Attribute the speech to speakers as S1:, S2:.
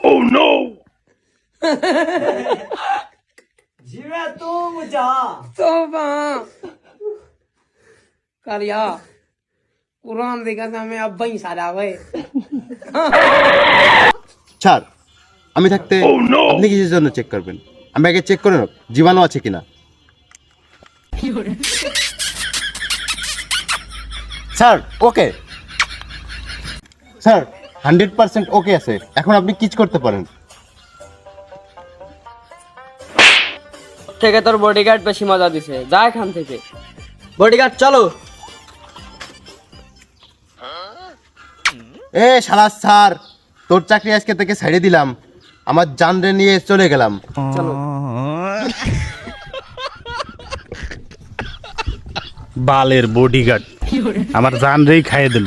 S1: Oh no!
S2: जिਵੇਂ ਤੂੰ ਮੁਝਾ
S3: तोबा करिया कुरान दी कसम मैं अब ही सारा हुए
S4: স্যার আমি থাকতে আপনি কিসের জন্য চেক করবেন? আমি আগে চেক করে নেব জীবাণু আছে কিনা। স্যার ওকে, স্যার 100% ওকে আছে। এখন আপনি কিচ করতে পারেন।
S5: থেকে তোর বডিগার্ড বেশি মজা দিছে, যা এখান থেকে।
S2: বডিগার্ড চলো।
S4: এ শালা স্যার, তোর চাকরি আজকে থেকে ছেড়ে দিলাম, আমার জানরে নিয়ে চলে গেলাম।
S5: চলো।
S1: বালের বডিগার্ড আমার জান রেই খাইয়ে দিল।